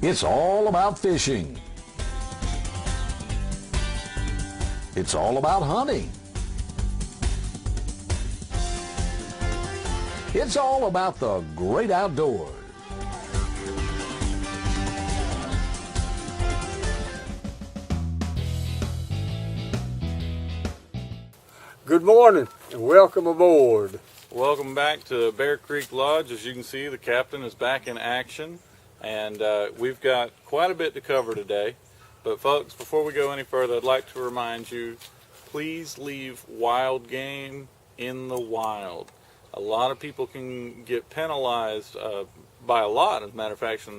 It's all about fishing. It's all about hunting. It's all about the great outdoors. Good morning and welcome aboard. Welcome back to Bear Creek Lodge. As you can see, the captain is back in action, and we've got quite a bit to cover today. But folks, before we go any further, I'd like to remind you, please leave wild game in the wild. A lot of people can get penalized by a lot, as a matter of fact,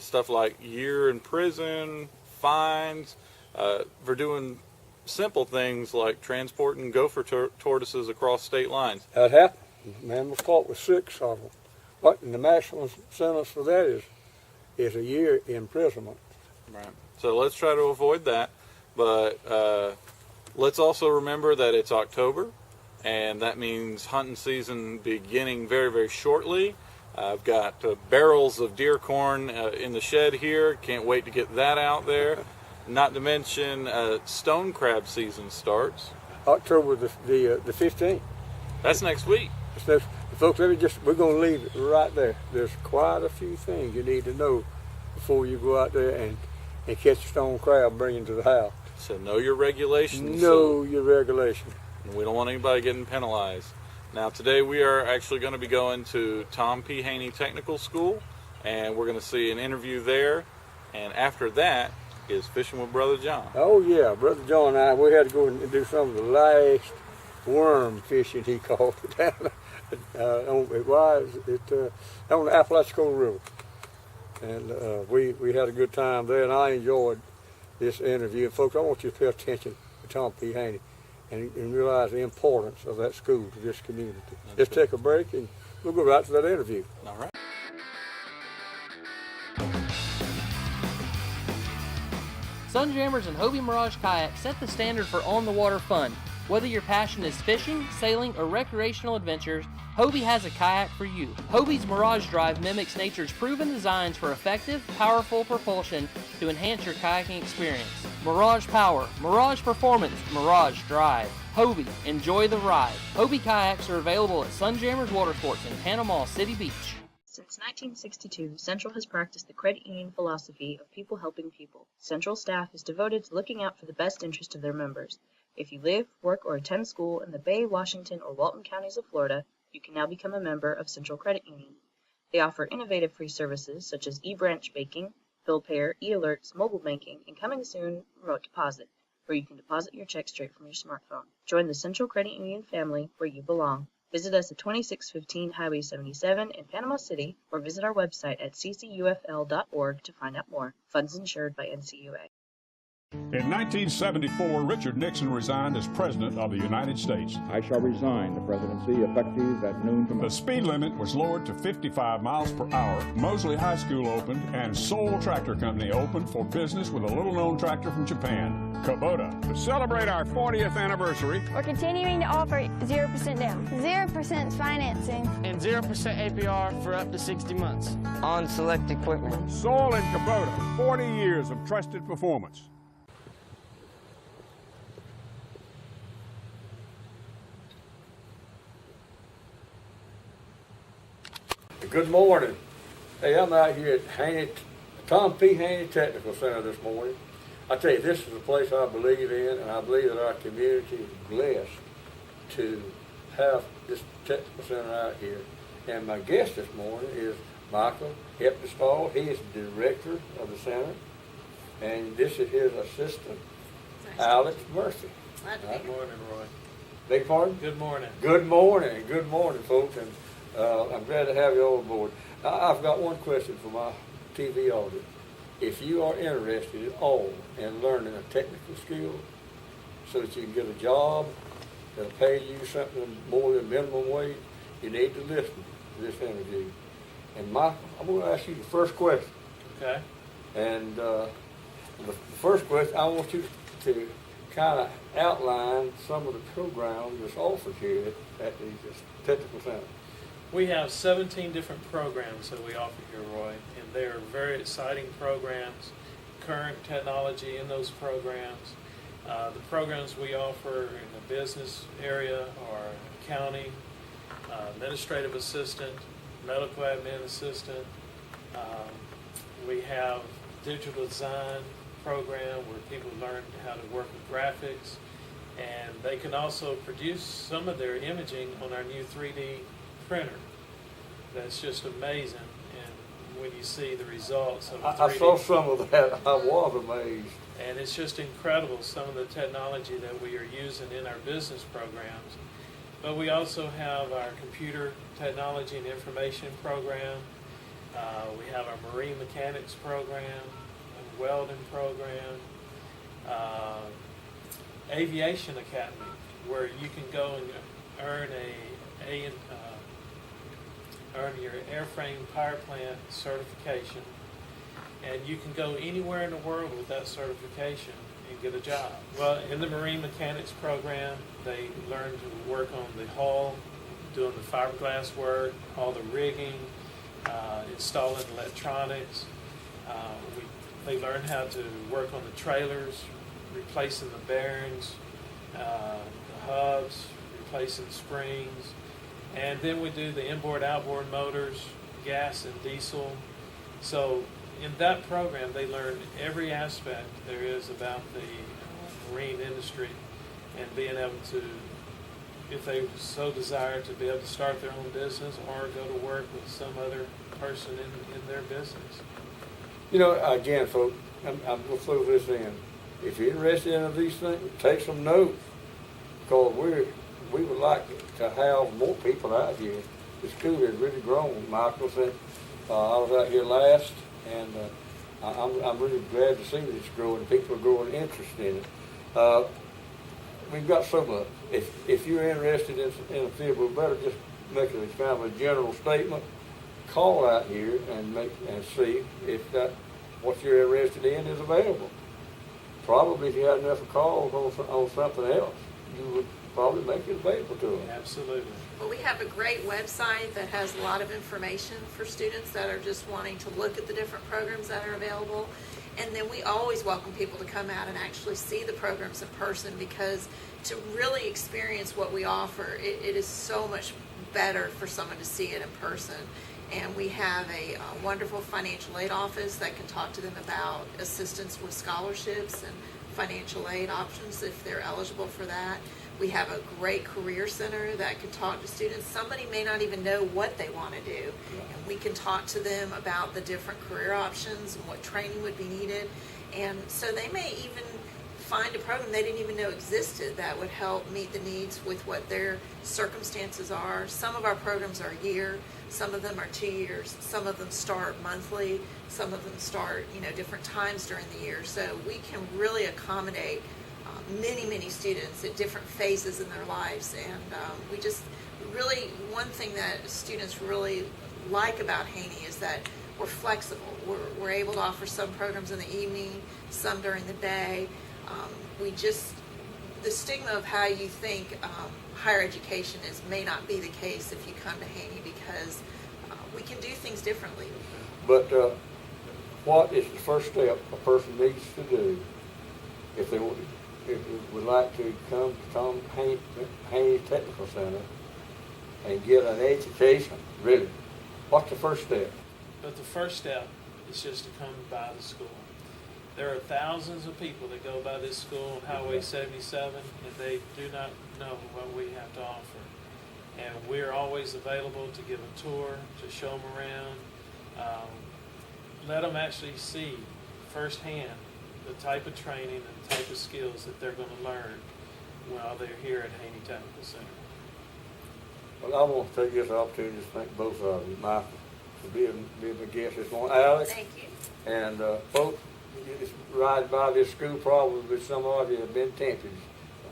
stuff like year in prison, fines, for doing simple things like transporting gopher tortoises across state lines. That happened. Man was caught with 6 of them. But the maximum sentence for that is a year imprisonment. Right. So let's try to avoid that. But let's also remember that it's October, and that means hunting season beginning very, very shortly. I've got barrels of deer corn in the shed here. Can't wait to get that out there. Not to mention stone crab season starts October the 15th. That's next week. Folks, we're going to leave it right there. There's quite a few things you need to know before you go out there and catch a stone crab, bring it to the house. So know your regulations. Know your regulations. We don't want anybody getting penalized. Now today we are actually going to be going to Tom P. Haney Technical School, and we're going to see an interview there. And after that is Fishing with Brother John. Oh yeah, Brother John and I, we had to go and do some of the last worm fishing, he called it, down on the Apalachicola River. And we had a good time there, and I enjoyed this interview. And folks, I want you to pay attention to Tom P. Haney and realize the importance of that school to this community. Let's take a break and we'll go right to that interview. All right. Sunjammers and Hobie Mirage kayaks set the standard for on-the-water fun. Whether your passion is fishing, sailing, or recreational adventures, Hobie has a kayak for you. Hobie's Mirage Drive mimics nature's proven designs for effective, powerful propulsion to enhance your kayaking experience. Mirage Power, Mirage Performance, Mirage Drive. Hobie, enjoy the ride. Hobie kayaks are available at Sunjammers Water Sports in Panama City Beach. Since 1962, Central has practiced the credit union philosophy of people helping people. Central staff is devoted to looking out for the best interest of their members. If you live, work, or attend school in the Bay, Washington, or Walton counties of Florida, you can now become a member of Central Credit Union. They offer innovative free services such as e-branch banking, bill payer, e-alerts, mobile banking, and coming soon, remote deposit, where you can deposit your check straight from your smartphone. Join the Central Credit Union family where you belong. Visit us at 2615 Highway 77 in Panama City, or visit our website at ccufl.org to find out more. Funds insured by NCUA. In 1974, Richard Nixon resigned as President of the United States. I shall resign the presidency effective at noon tomorrow. The speed limit was lowered to 55 miles per hour. Mosley High School opened, and Seoul Tractor Company opened for business with a little-known tractor from Japan, Kubota. To celebrate our 40th anniversary, we're continuing to offer 0% down, 0% financing, and 0% APR for up to 60 months on select equipment. Seoul and Kubota, 40 years of trusted performance. Good morning. Hey, I'm out here at Tom P. Haney Technical Center this morning. I tell you, this is a place I believe in, and I believe that our community is blessed to have this technical center out here. And my guest this morning is Michael Hepnestall. He is the director of the center, and this is his assistant, Alex Murphy. Good morning, Roy. Beg your pardon? Good morning. Good morning, folks. And I'm glad to have you all aboard. I've got one question for my TV audience. If you are interested at all in learning a technical skill so that you can get a job that'll pay you something more than minimum wage, you need to listen to this interview. And Michael, I'm going to ask you the first question. Okay. And the first question, I want you to kind of outline some of the programs that's offered here at the technical center. We have 17 different programs that we offer here, Roy, and they are very exciting programs, current technology in those programs. The programs we offer in the business area are accounting, administrative assistant, medical admin assistant. We have digital design program where people learn how to work with graphics, and they can also produce some of their imaging on our new 3D printer. That's just amazing, and when you see the results of a 3D, I saw some of that. I was amazed. and it's just incredible some of the technology that we are using in our business programs. But we also have our computer technology and information program. We have our marine mechanics program, a welding program, aviation academy, where you can go and earn earn your airframe power plant certification, and you can go anywhere in the world with that certification and get a job. Well, in the marine mechanics program, they learn to work on the hull, doing the fiberglass work, all the rigging, installing electronics. They learn how to work on the trailers, replacing the bearings, the hubs, replacing springs. And then we do the inboard, outboard motors, gas and diesel. So in that program, they learn every aspect there is about the marine industry, and being able to, if they so desire, to be able to start their own business or go to work with some other person in their business. You know, again, folks, I'm going to throw this in. If you're interested in these things, take some notes, because we would like to have more people out here. The school has really grown. Michael said, I was out here last, and I'm really glad to see that it's growing. People are growing interest in it. We've got so much. If you're interested in a field, we better just make it kind of a general statement. Call out here and see if that what you're interested in is available. Probably if you had enough calls on something else, you would probably make it available to them. Absolutely. Well, we have a great website that has a lot of information for students that are just wanting to look at the different programs that are available. And then we always welcome people to come out and actually see the programs in person, because to really experience what we offer, it is so much better for someone to see it in person. And we have a wonderful financial aid office that can talk to them about assistance with scholarships and financial aid options if they're eligible for that. We have a great career center that can talk to students. Somebody may not even know what they want to do, and we can talk to them about the different career options and what training would be needed. And so they may even find a program they didn't even know existed that would help meet the needs with what their circumstances are. Some of our programs are a year, some of them are 2 years, some of them start monthly, some of them start, different times during the year. So we can really accommodate many students at different phases in their lives. And we just really, one thing that students really like about Haney is that we're flexible. We're able to offer some programs in the evening, some during the day. The stigma of how you think higher education is may not be the case if you come to Haney, because we can do things differently. But what is the first step a person needs to do if they would like to come to Haney Technical Center and get an education, really? What's the first step? But the first step is just to come by the school. There are thousands of people that go by this school on Highway 77, and they do not know what we have to offer. And we're always available to give a tour, to show them around, let them actually see firsthand the type of training and the type of skills that they're going to learn while they're here at Haney Technical Center. Well, I want to take this opportunity to thank both of you, Michael, for being a guest this morning. Alex. Thank you. And folks, just ride by this school, probably some of you have been tempted.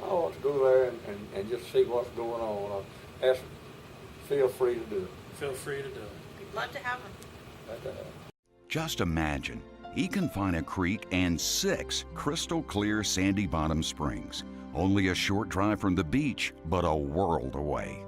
I want to go there and just see what's going on. Feel free to do it. Feel free to do it. We'd love to have them. Just imagine, Econfina Creek and 6 crystal clear sandy bottom springs. Only a short drive from the beach, but a world away.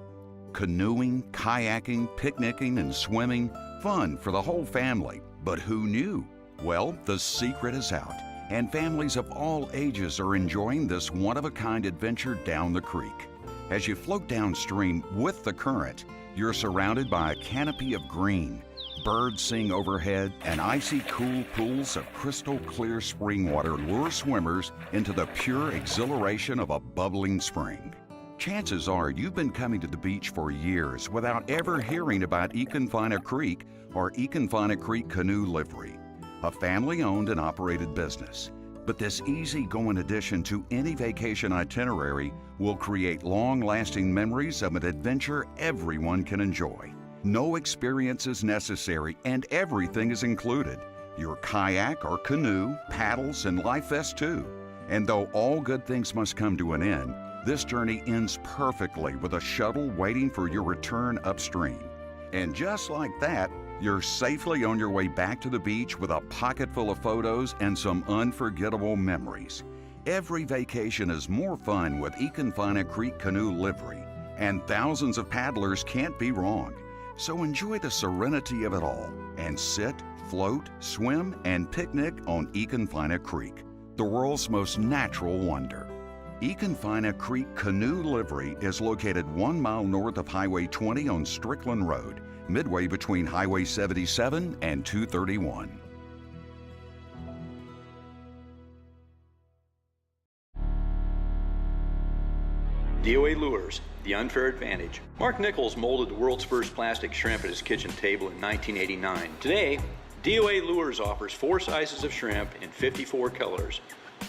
Canoeing, kayaking, picnicking, and swimming, fun for the whole family. But who knew? Well, the secret is out, and families of all ages are enjoying this one-of-a-kind adventure down the creek. As you float downstream with the current, you're surrounded by a canopy of green. Birds sing overhead, and icy cool pools of crystal clear spring water lure swimmers into the pure exhilaration of a bubbling spring. Chances are you've been coming to the beach for years without ever hearing about Econfina Creek or Econfina Creek Canoe Livery, a family-owned and operated business. But this easy-going addition to any vacation itinerary will create long-lasting memories of an adventure everyone can enjoy. No experience is necessary, and everything is included. Your kayak or canoe, paddles, and life vest too. And though all good things must come to an end, this journey ends perfectly with a shuttle waiting for your return upstream. And just like that, you're safely on your way back to the beach with a pocket full of photos and some unforgettable memories. Every vacation is more fun with Econfina Creek Canoe Livery, and thousands of paddlers can't be wrong. So enjoy the serenity of it all and sit, float, swim, and picnic on Econfina Creek, the world's most natural wonder. Econfina Creek Canoe Livery is located 1 mile north of Highway 20 on Strickland Road, midway between Highway 77 and 231. DOA Lures, the unfair advantage. Mark Nichols molded the world's first plastic shrimp at his kitchen table in 1989. Today, DOA Lures offers 4 sizes of shrimp in 54 colors,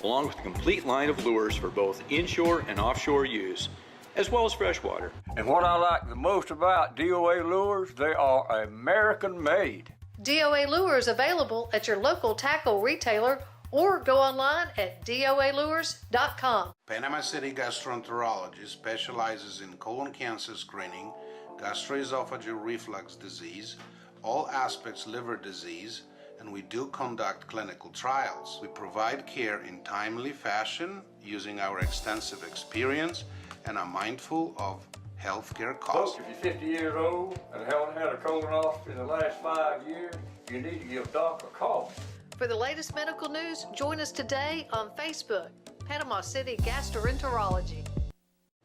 along with a complete line of lures for both inshore and offshore use, as well as freshwater. And what I like the most about DOA Lures, they are American-made. DOA Lures available at your local tackle retailer or go online at doalures.com. Panama City Gastroenterology specializes in colon cancer screening, gastroesophageal reflux disease, all aspects liver disease, and we do conduct clinical trials. We provide care in timely fashion using our extensive experience and are mindful of healthcare costs. Folks, if you're 50 years old and haven't had a colonoscopy in the last 5 years, you need to give Doc a call. For the latest medical news, join us today on Facebook, Panama City Gastroenterology.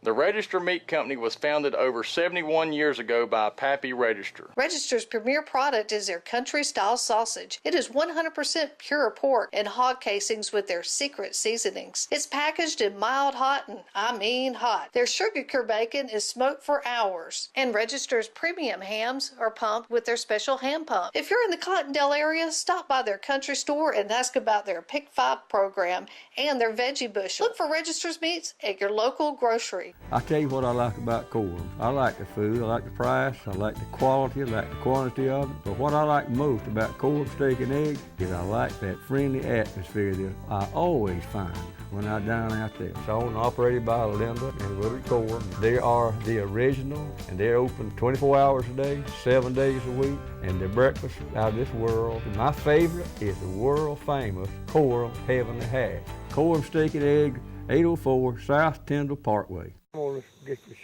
The Register Meat Company was founded over 71 years ago by Pappy Register. Register's premier product is their country-style sausage. It is 100% pure pork and hog casings with their secret seasonings. It's packaged in mild hot, and I mean hot. Their sugar cure bacon is smoked for hours. And Register's premium hams are pumped with their special ham pump. If you're in the Cottondale area, stop by their country store and ask about their Pick 5 program and their veggie bushel. Look for Register's meats at your local grocery. I tell you what I like about Coram. I like the food, I like the price, I like the quality, I like the quantity of it. But what I like most about Coram Steak and Eggs is I like that friendly atmosphere that I always find when I'm down out there. It's owned and operated by Linda and Woodard Coram. They are the original, and they're open 24 hours a day, 7 days a week, and their breakfast out of this world. And my favorite is the world famous Coram Heavenly Hash. Coram Steak and Eggs, 804 South Tyndall Parkway. I'm gonna get you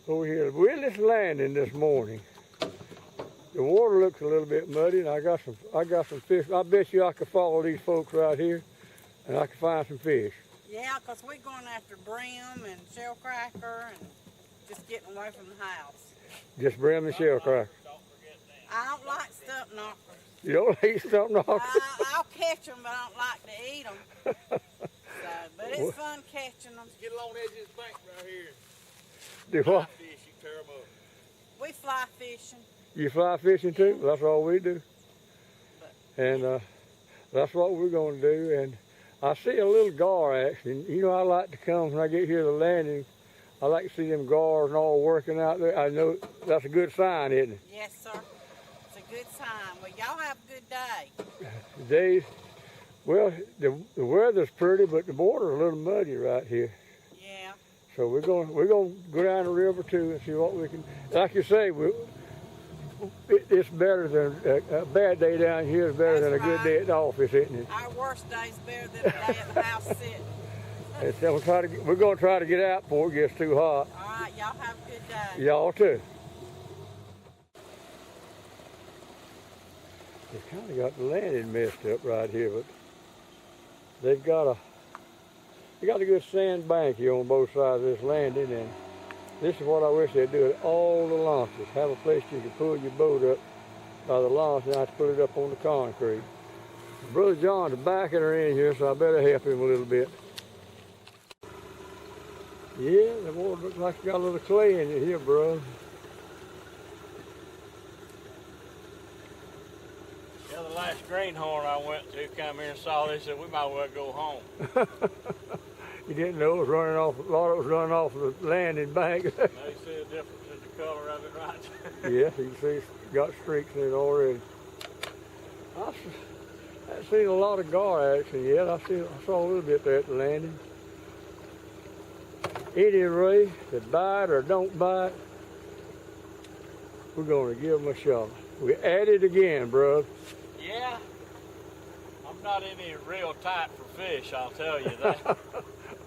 over here. We're just landing this morning. The water looks a little bit muddy, and I got some fish. I bet you I could follow these folks right here, and I could find some fish. Yeah, because we're going after brim and shellcracker and just getting away from the house. Just brim and shellcracker. I don't like stump knockers. You don't eat stump knockers? I'll catch them, but I don't like to eat them. But it's fun catching them. Get along the edge of this bank right here. Do what? Fish, you tear them up. We fly fishing. You fly fishing too? That's all we do. And that's what we're going to do. And I see a little gar action. You know, I like to come when I get here to the landing. I like to see them gars and all working out there. I know that's a good sign, isn't it? Yes, sir. It's a good sign. Well, y'all have a good day. Days. Well, the weather's pretty, but the border's a little muddy right here. Yeah. So we're going to go down the river too and see what we can. Like you say, it's better than a bad day down here is better than a good day at the office, isn't it? Our worst day's better than a day at the house sitting. And so we're going to try to get out before it gets too hot. All right, Y'all have a good day. Y'all too. They've kind of got the landing messed up right here, but they've got a good sand bank here on both sides of this landing, and this is what I wish they'd do at all the launches. Have a place you can pull your boat up by the launch and I have to put it up on the concrete. Brother John's backing her in here, so I better help him a little bit. Yeah, the water looks like it's got a little clay in it here, bro. Yeah, the last greenhorn I went to come here and saw this, said we might well go home. You didn't know it was running off, a lot of it was running off the landing bank. Now you see the difference in the color of it, right? Yes, you can see it's got streaks in it already. I haven't seen a lot of gar action yet. I saw a little bit there at the landing. Any rate, they bite or don't bite, we're going to give them a shot. We at it again, bro. Yeah. I'm not any real type for fish, I'll tell you that.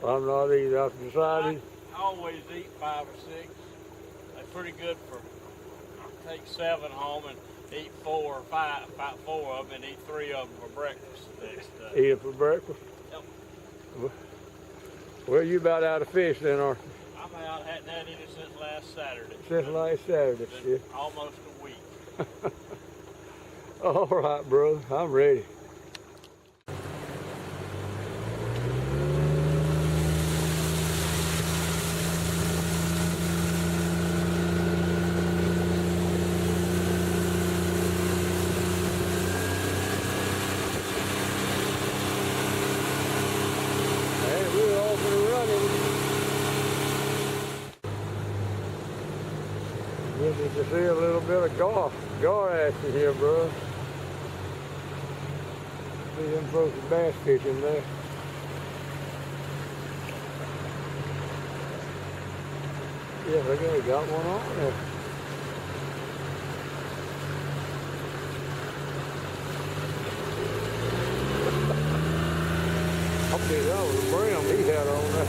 I'm not either. I've decided. I always eat 5 or 6. They're pretty good for, take 7 home and eat 4 or 5, about 4 of them, and eat 3 of them for breakfast the next day. Eat them for breakfast? Yep. Well, you about out of fish then, aren't you? I'm out, hadn't had any since last Saturday. Since last Saturday, yeah. Almost a week. All right, brother, I'm ready. You can see a little bit of gar action here, bro. See them folks bass fishing there. Yeah, they got one on there. I'll tell you, that was a brim he had on there.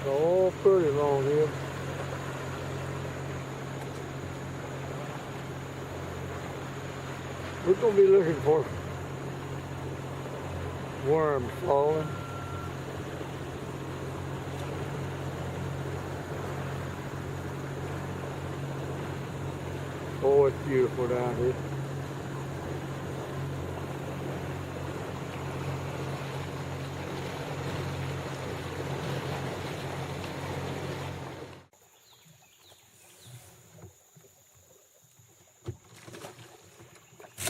Oh, pretty long here. We're going to be looking for worms falling. Oh, it's beautiful down here.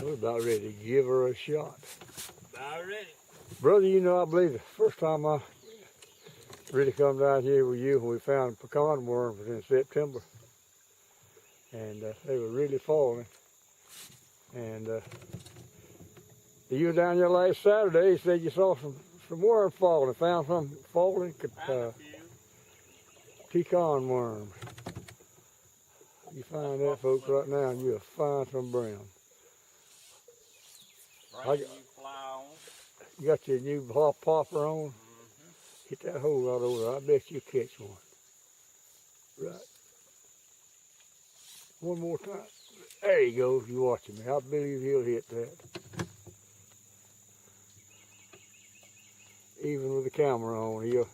We're about ready to give her a shot. About ready. Brother, you know, I believe the first time I really come down here with you when we found pecan worms was in September. And they were really falling. And you were down here last Saturday, you said you saw some worms falling. Found some falling pecan worms. You find that, folks, right now, and you'll find some brown. You got your new popper on? Mm-hmm. Hit that hole right over there. I bet you'll catch one. Right. One more time. There you go. You watching me. I believe he'll hit that. Even with the camera on, he'll.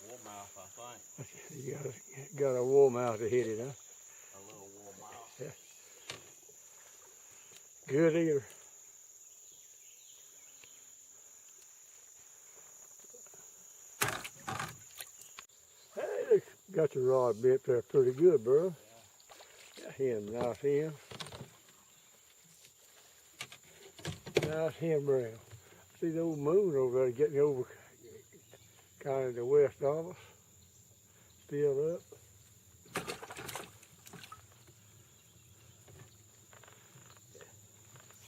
Warmouth, I think. You got a warmouth to hit it, huh? A little warmouth. Yeah. Good eater. Got your rod bit there pretty good, bro. Got him, nice him. Nice him, brown. See the old moon over there getting over kind of the west of us. Still up.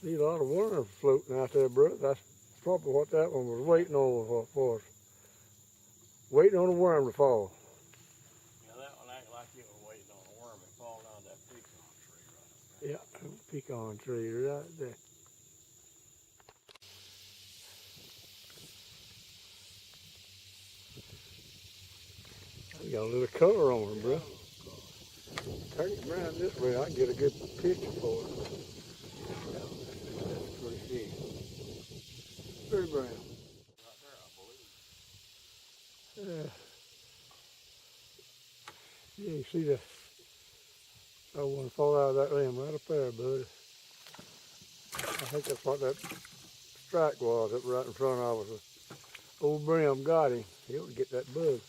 See a lot of worms floating out there, bro. That's probably what that one was waiting on for. Waiting on a worm to fall. Yeah, that one acted like it was waiting on a worm to fall down that pecan tree right there. Yeah, pecan tree right there. We got a little color on them, bro. Turn it around this way, I can get a good picture for it. That's pretty big. Very brown. Yeah, you see that? I want to fall out of that limb right up there, bud. I think that's what that strike was up right in front of us. Old Brim got him. He'll get that bug.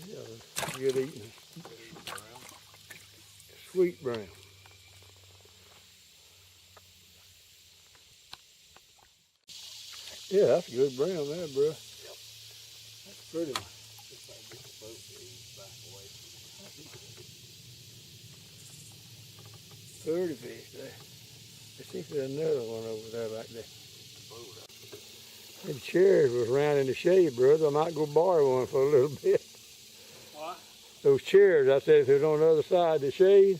Yeah, that's good eating. Sweet brown. Yeah, that's a good brown there, bro. Yep. That's pretty. Pretty fish there. Let's see if there's another one over there like that. Them chairs was around in the shade, brother. I might go borrow one for a little bit. What? Those chairs, I said, if it was on the other side of the shade,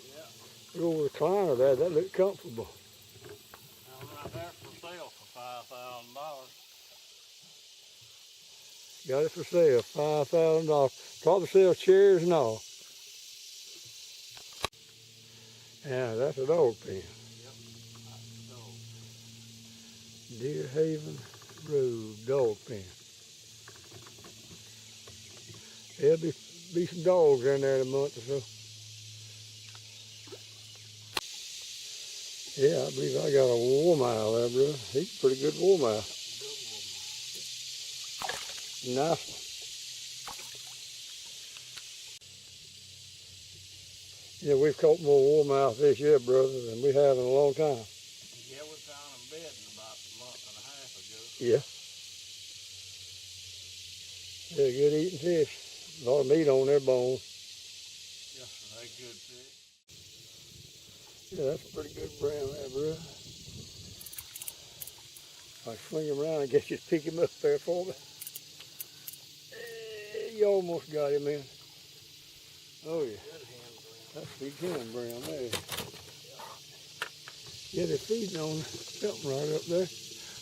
go over the recliner there, that looked comfortable. I'm right there for sale for $5,000. Got it for sale, $5,000. Probably sell chairs and all. Yeah, that's a dog pen. Deer Haven Road dog pen. There'll be some dogs in there in a month or so. Yeah, I believe I got a warmile there, bro. He's a pretty good warmile. Nice one. Yeah, we've caught more warmouth this year, brother, than we have in a long time. Yeah, we found them bedding about a month and a half ago. Yeah. They're good eating fish. A lot of meat on their bones. Yes, sir, they're good fish. Yeah, that's a pretty good brown there, bro. If I swing him around, I guess you pick him up there for me. You almost got him, man. Oh, yeah. That's a big hand brown there. Yeah, they're feeding on something right up there.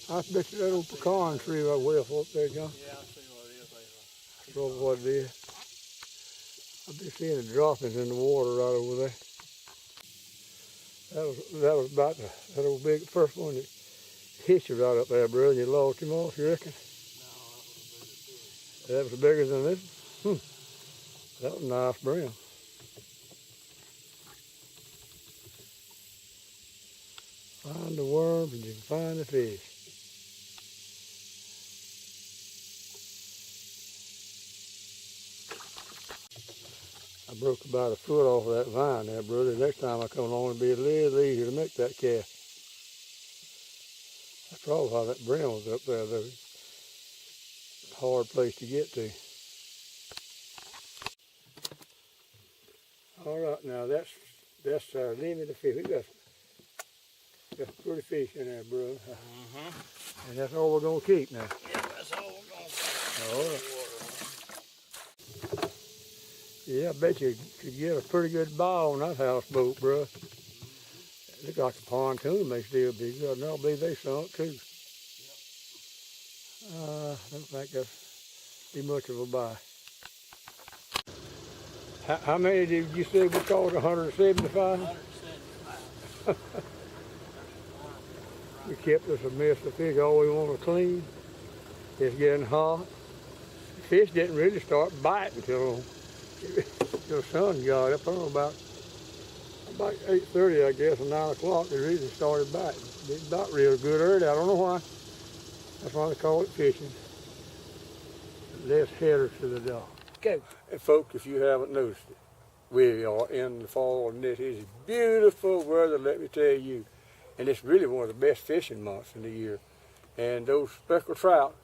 I bet you that old pecan tree right way up there, John. Yeah, I see what it is. That's probably what it is. I've been seeing the droppings in the water right over there. That was about that old big first one that hit you right up there, bro, and you lost him off, you reckon? No, that was bigger than this one? That was nice brown. Find the worms and you can find the fish. I broke about a foot off of that vine there, brother. Next time I come along, it'll be a little easier to make that cast. That's probably why that brim was up there, though. Hard place to get to. All right, now that's our limit of fish. We got pretty fish in there, bro. And that's all we're gonna keep now. Yeah, that's all we're gonna keep. All right. Yeah, I bet you could get a pretty good buy on that houseboat, bro. It looks like a pontoon may still be good, and I believe they sunk too. I don't think that's be much of a buy. How many did you say we caught? 175? 175. We kept us a mess of fish. All we want to clean. It's getting hot. The fish didn't really start biting until the sun got up. I don't know, about 8:30, I guess, or 9 o'clock. They really started biting. They bite real good early. I don't know why. That's why they call it fishing. Less headers to the dock. Go. And folks, if you haven't noticed it, we are in the fall, and this is beautiful weather, let me tell you. And it's really one of the best fishing months in the year. And those speckled trout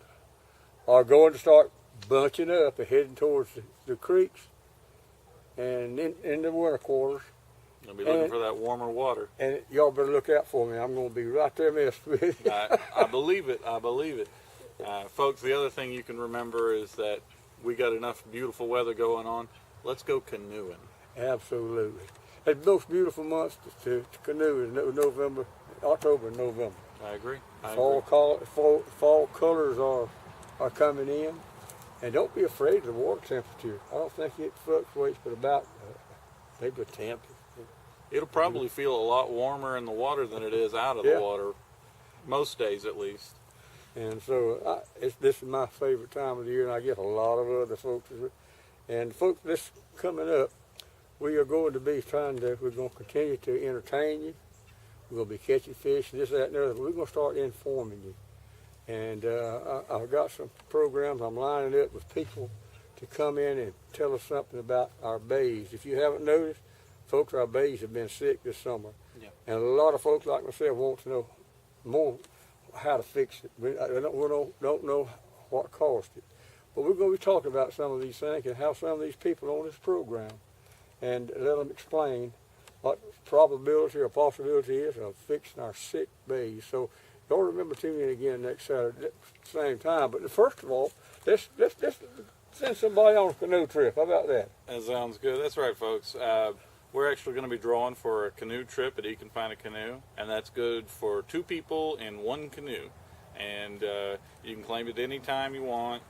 are going to start bunching up and heading towards the creeks and in the winter quarters. I'll be looking for that warmer water. And y'all better look out for me. I'm going to be right there messing with you. I believe it. I believe it. Folks, the other thing you can remember is that we got enough beautiful weather going on. Let's go canoeing. Absolutely. The most beautiful months to canoe is November, October and November. I agree. Fall colors are coming in. And don't be afraid of the water temperature. I don't think it fluctuates but about maybe a tenth. It'll probably feel a lot warmer in the water than it is out of the water, most days at least. And so this is my favorite time of the year, and I get a lot of other folks. And folks, this coming up, we are going to be we're going to continue to entertain you. We're going to be catching fish, this, that, and the other. We're going to start informing you. And I've got some programs I'm lining up with people to come in and tell us something about our bays. If you haven't noticed, folks, our bays have been sick this summer. Yeah. And a lot of folks like myself want to know more how to fix it. We don't know what caused it. But we're going to be talking about some of these things and how some of these people on this program and let them explain what probability or possibility is of fixing our sick bays. So y'all remember tuning in again next Saturday at the same time. But first of all, let's send somebody on a canoe trip. How about that? That sounds good. That's right, folks. We're actually going to be drawing for a canoe trip at You Can Find a Canoe, and that's good for 2 people in 1 canoe. And you can claim it any time you want.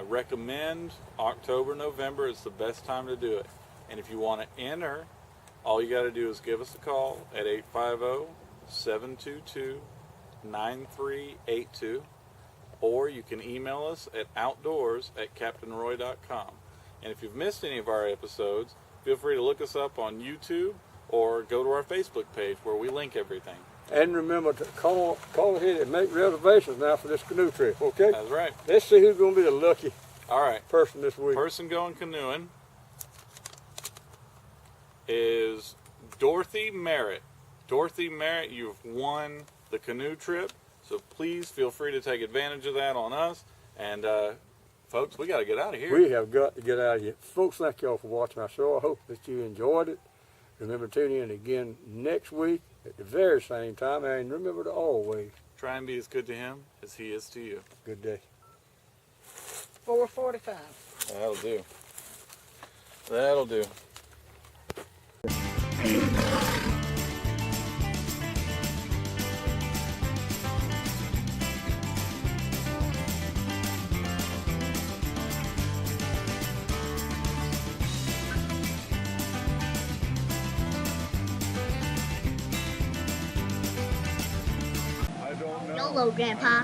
Recommend October, November is the best time to do it. And if you want to enter, all you got to do is give us a call at 850-722-9382, or you can email us at outdoors@captainroy.com. And if you've missed any of our episodes, feel free to look us up on YouTube or go to our Facebook page where we link everything. And remember to call ahead and make reservations now for this canoe trip, okay? That's right. Let's see who's going to be the lucky person this week. Person going canoeing is Dorothy Merritt. Dorothy Merritt, you've won the canoe trip, so please feel free to take advantage of that on us. And folks, we got to get out of here. We have got to get out of here. Folks, thank y'all for watching our show. I hope that you enjoyed it. Remember to tune in again next week at the very same time. And remember to always try and be as good to him as he is to you. Good day. 4:45. That'll do. That'll do. YOLO, Grandpa.